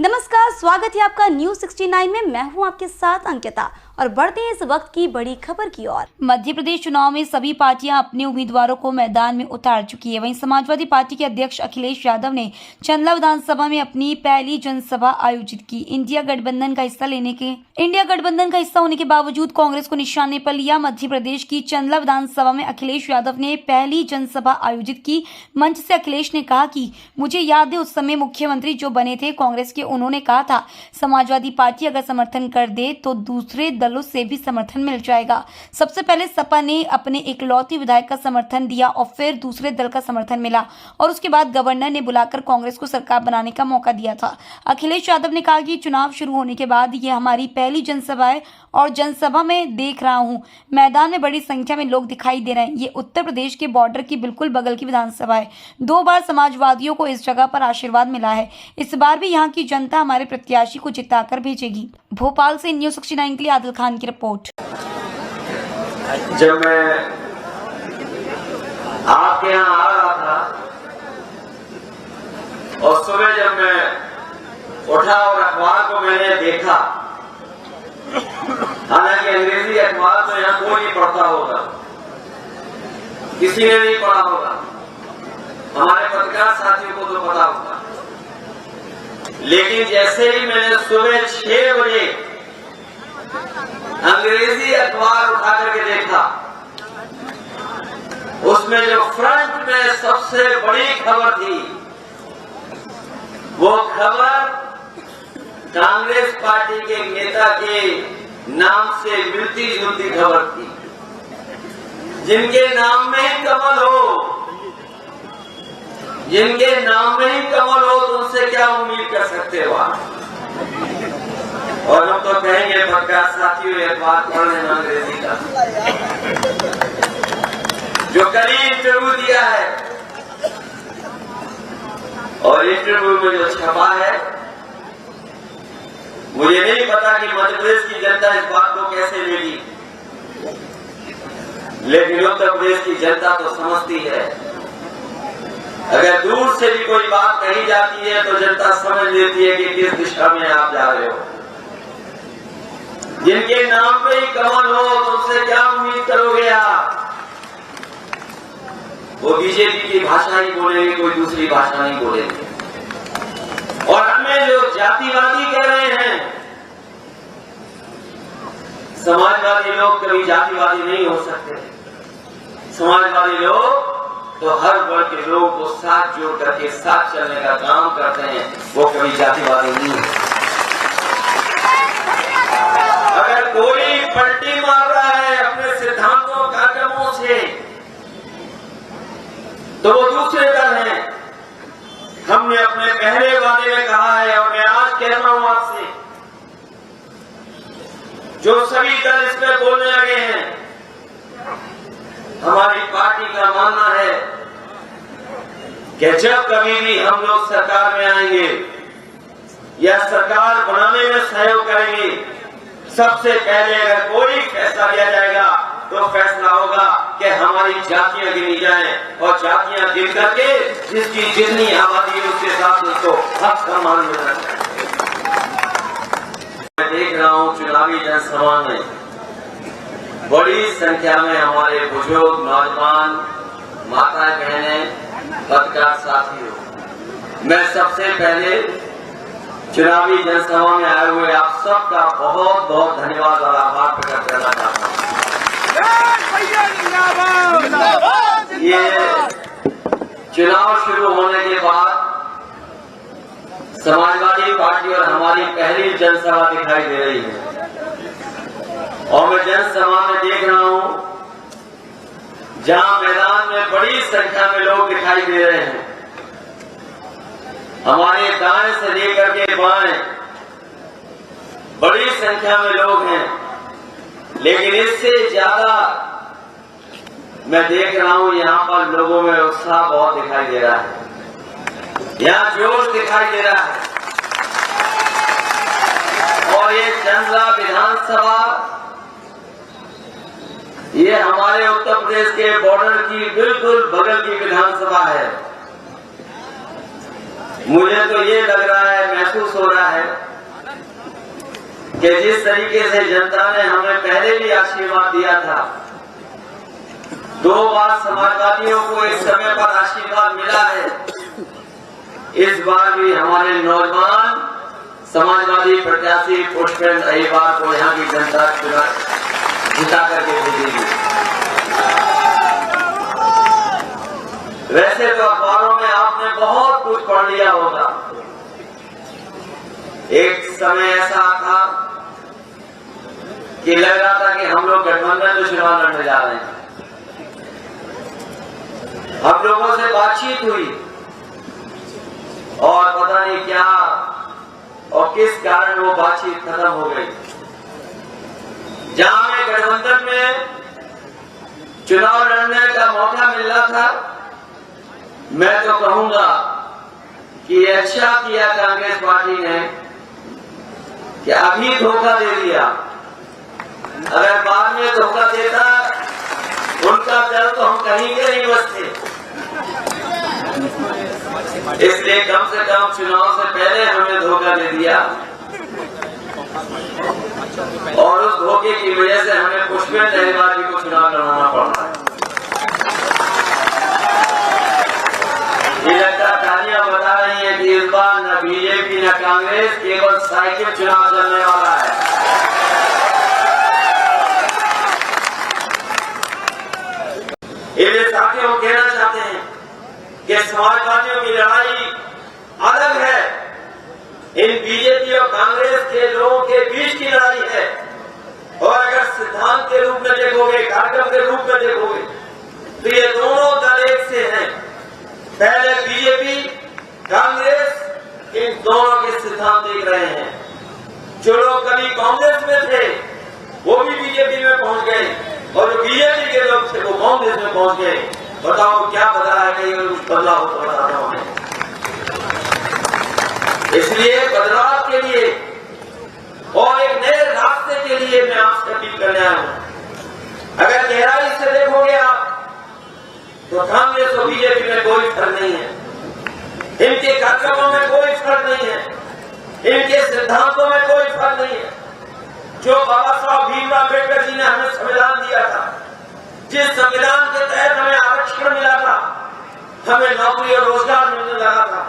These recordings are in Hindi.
नमस्कार, स्वागत है आपका न्यूज 69 में। मैं हूं आपके साथ अंकिता और बढ़ते हैं इस वक्त की बड़ी खबर की ओर। मध्य प्रदेश चुनाव में सभी पार्टियां अपने उम्मीदवारों को मैदान में उतार चुकी है। वहीं समाजवादी पार्टी के अध्यक्ष अखिलेश यादव ने चंदला विधानसभा में अपनी पहली जनसभा आयोजित की। इंडिया गठबंधन का हिस्सा होने के बावजूद कांग्रेस को निशाने पर लिया। मध्य प्रदेश की चंदला विधानसभा में अखिलेश यादव ने पहली जनसभा आयोजित की। मंच से अखिलेश ने कहा कि मुझे याद है उस समय मुख्यमंत्री जो बने थे कांग्रेस के, उन्होंने कहा था समाजवादी पार्टी अगर समर्थन कर दे तो दूसरे दलों से भी समर्थन मिल जाएगा। सबसे पहले सपा ने अपने इकलौती विधायक का समर्थन दिया और फिर दूसरे दल का समर्थन मिला और उसके बाद गवर्नर ने बुलाकर कांग्रेस को सरकार बनाने का मौका दिया था। अखिलेश यादव ने कहा कि चुनाव शुरू होने के बाद ये हमारी पहली जनसभा है और जनसभा में देख रहा हूं मैदान में बड़ी संख्या में लोग दिखाई दे रहे हैं। ये उत्तर प्रदेश के बॉर्डर की बिल्कुल बगल की विधानसभा है। 2 बार समाजवादियों को इस जगह पर आशीर्वाद मिला है। इस बार भी यहाँ की जनता हमारे प्रत्याशी को जिताकर भेजेगी। भोपाल से न्यूज 69 के लिए आदिल खान की रिपोर्ट। जब मैं आपके यहाँ आ रहा था और सुबह जब मैं उठा और अखबार को मैंने देखा, हालांकि अंग्रेजी अखबार तो यहाँ कोई नहीं पढ़ता होगा, किसी ने नहीं पढ़ा होगा, हमारे पत्रकार साथियों को तो पता होगा, लेकिन जैसे ही मैंने सुबह 6 बजे अंग्रेजी अखबार उठा करके देखा, उसमें जो फ्रंट में सबसे बड़ी खबर थी वो खबर कांग्रेस पार्टी के नेता के नाम से मिलती जुलती खबर थी। जिनके नाम में ही कमल हो, जिनके नाम में ही कमल हो तो उनसे क्या उम्मीद कर सकते हो आप। और हम तो कहेंगे पत्रकार साथियों ये बात पढ़ लेना अंग्रेजी का, जो कल इंटरव्यू दिया है और इंटरव्यू में जो छपा है, मुझे नहीं पता कि मध्य प्रदेश की जनता इस बात को कैसे लेगी, लेकिन उत्तर प्रदेश की जनता तो समझती है। अगर दूर से भी कोई बात कही जाती है तो जनता समझ लेती है कि किस दिशा में आप जा रहे हो। जिनके नाम पे ही कमल हो तो उससे क्या उम्मीद करोगे आप। वो बीजेपी की भाषा ही बोलेंगे, कोई दूसरी भाषा नहीं बोलेंगे। और हमें जो जातिवादी कह रहे हैं, समाजवादी लोग कभी जातिवादी नहीं हो सकते। समाजवादी लोग तो हर वर्ग के लोगों को साथ जोड़ करके साथ चलने का काम करते हैं, वो कभी जातिवादी नहीं है। अगर कोई पलटी मार रहा है अपने सिद्धांतों कार्यक्रमों से तो वो दूसरे दल हैं। हमने अपने पहले वादे में कहा है और मैं आज कह रहा हूं आपसे, जो सभी दल इसमें बोलने लगे हैं, हमारी पार्टी का मानना है कि जब कभी भी हम लोग सरकार में आएंगे या सरकार बनाने में सहयोग करेंगे, सबसे पहले अगर कोई फैसला लिया जाएगा तो फैसला होगा कि हमारी जातियां गिनी जाएं और जातियां गिन करके जिसकी जितनी आबादी है उसके साथ उसको हक सम्मान मिलना चाहिए। मैं देख रहा हूं चुनावी जनसभा में बड़ी संख्या में हमारे बुजुर्ग, नौजवान, माताएं, बहनें, पत्रकार साथी हो। मैं सबसे पहले चुनावी जनसभा में आए हुए आप सबका बहुत बहुत धन्यवाद और आभार प्रकट करना चाहता हूं। ये चुनाव शुरू होने के बाद समाजवादी पार्टी और हमारी पहली जनसभा दिखाई दे रही है और मैं जनसभा में देख रहा हूं जहां मैदान में बड़ी संख्या में लोग दिखाई दे रहे हैं। हमारे दाएं से लेकर के बाएं बड़ी संख्या में लोग हैं, लेकिन इससे ज्यादा मैं देख रहा हूं यहां पर लोगों में उत्साह बहुत दिखाई दे रहा है, यहां जोश दिखाई दे रहा है। और ये चंदला विधानसभा ये हमारे उत्तर प्रदेश के बॉर्डर की बिल्कुल बगल की विधानसभा है। मुझे तो ये लग रहा है, महसूस हो रहा है कि जिस तरीके से जनता ने हमें पहले भी आशीर्वाद दिया था, 2 बार समाजवादियों को एक समय पर आशीर्वाद मिला है, इस बार भी हमारे नौजवान समाजवादी प्रत्याशी पुष्पेंद्र अहिरवार को यहाँ की जनता जिता करके भेजेगी। वैसे तो अखबारों में आपने बहुत कुछ पढ़ लिया होगा। एक समय ऐसा था कि लग रहा था कि हम लोग गठबंधन में चुनाव लड़ने जा रहे हैं। हम लोगों से बातचीत हुई और पता नहीं क्या और किस कारण वो बातचीत खत्म हो गई। जहां हमें गठबंधन में चुनाव लड़ने का मौका मिल रहा था, मैं तो कहूंगा कि अच्छा किया कांग्रेस पार्टी ने कि अभी धोखा दे दिया। अगर बाद में धोखा देता, उनका दल तो हम कहीं के नहीं बचते। इसलिए कम से कम चुनाव से पहले हमें धोखा दे दिया और उस धोखे की वजह से हमें पुष्पेंद्र अहिरवार जी को चुनाव लड़ना पड़ा। ये लगता तालियां बता रही है कि इस बार न बीजेपी न कांग्रेस, केवल साइकिल चुनाव चलने वाला है। ये साथियों कहना चाहते हैं कि समाजवादियों की लड़ाई अलग है, इन बीजेपी और कांग्रेस के लोगों के बीच की लड़ाई है। और अगर सिद्धांत के रूप में देखोगे, कार्यक्रम के रूप में देखोगे, तो ये दोनों दल एक से हैं। पहले बीजेपी, कांग्रेस, इन दोनों के सिद्धांत देख रहे हैं। जो लोग कभी कांग्रेस में थे वो भी बीजेपी में पहुंच गए और जो बीजेपी के लोग थे वो कांग्रेस में पहुंच गए। बताओ क्या बदला है? कहीं कुछ बदलाव हो तो बताता हूं मैं। इसलिए बदलाव के लिए और एक नए रास्ते के लिए मैं आपसे अपील करने आया हूं। अगर गहराई से देखोगे आप तो कांग्रेस और बीजेपी में कोई फर्क नहीं है, इनके कार्यक्रमों में कोई फर्क नहीं है, इनके सिद्धांतों में कोई फर्क नहीं है। जो बाबा साहब भीमराव अम्बेडकर जी ने हमें संविधान दिया था, जिस संविधान के तहत हमें आरक्षण मिला था, हमें नौकरी और रोजगार मिलने लगा था,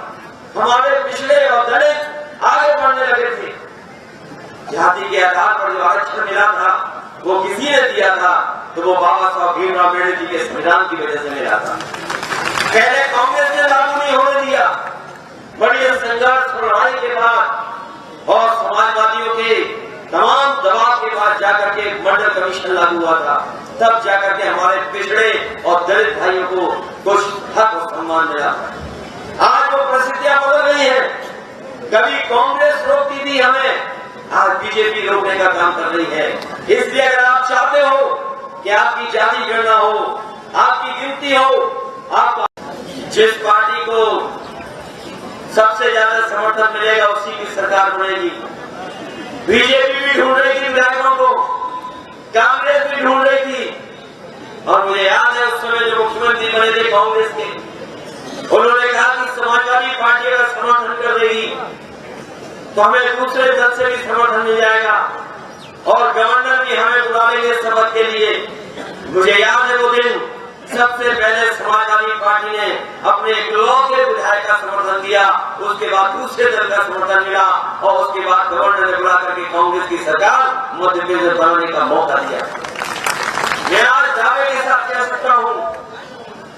हमारे पिछड़े और दलित आगे बढ़ने लगे थे। जाति के आधार पर जो आरक्षण मिला था वो किसी ने दिया था, तो वो बाबा साहब भीमराव अम्बेडकर जी के संविधान की वजह से मिला था। पहले कांग्रेस ने लागू नहीं होने दिया। बड़ी संघर्ष और लड़ाई के बाद और समाजवादियों के तमाम दबाव के बाद जाकर के एक मंडल कमीशन लागू हुआ था, तब जाकर के हमारे पिछड़े और दलित भाइयों को कुछ हक और सम्मान मिला। आज वो परिस्थितियां बदल रही है। कभी कांग्रेस रोकती थी हमें, आज बीजेपी रोकने का काम कर रही है। इसलिए अगर आप चाहते हो कि आपकी जाति गणना हो, आपकी गिनती हो, आप जिस पार्टी को सबसे ज्यादा समर्थन मिलेगा उसी की सरकार बनेगी। बीजेपी भी ढूंढ रही थी विधायकों को, कांग्रेस भी ढूंढ रही थी। और मुझे याद है उस समय जो मुख्यमंत्री बने थे कांग्रेस के, उन्होंने कहा कि समाजवादी पार्टी अगर समर्थन कर देगी तो हमें दूसरे दल से भी समर्थन मिल जाएगा और गवर्नर भी हमें बुला लेंगे शपथ के लिए। मुझे याद है वो दिन, सबसे पहले समाजवादी पार्टी ने अपने इकलौते विधायक का समर्थन दिया, उसके बाद दूसरे दल का समर्थन मिला और उसके बाद गवर्नर ने बुला करके कांग्रेस की सरकार मध्य प्रदेश बनाने का मौका दिया। मैं आज दावे के साथ कह सकता हूं,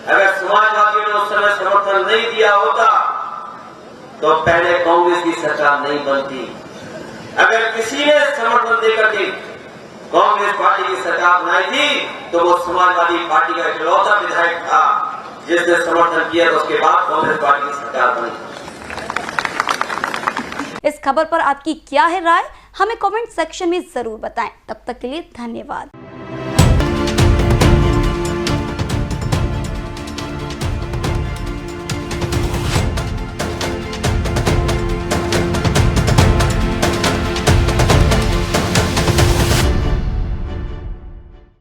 अगर समाजवादियों ने उस समय समर्थन नहीं दिया होता तो पहले कांग्रेस की सरकार नहीं बनती। अगर किसी ने समर्थन देकर के कांग्रेस पार्टी की सरकार बनाई थी तो वो समाजवादी पार्टी का इकलौता विधायक था जिसने समर्थन किया, तो उसके बाद कांग्रेस पार्टी की सरकार बनी। इस खबर पर आपकी क्या है राय, हमें कमेंट सेक्शन में जरूर बताएं। तब तक के लिए धन्यवाद।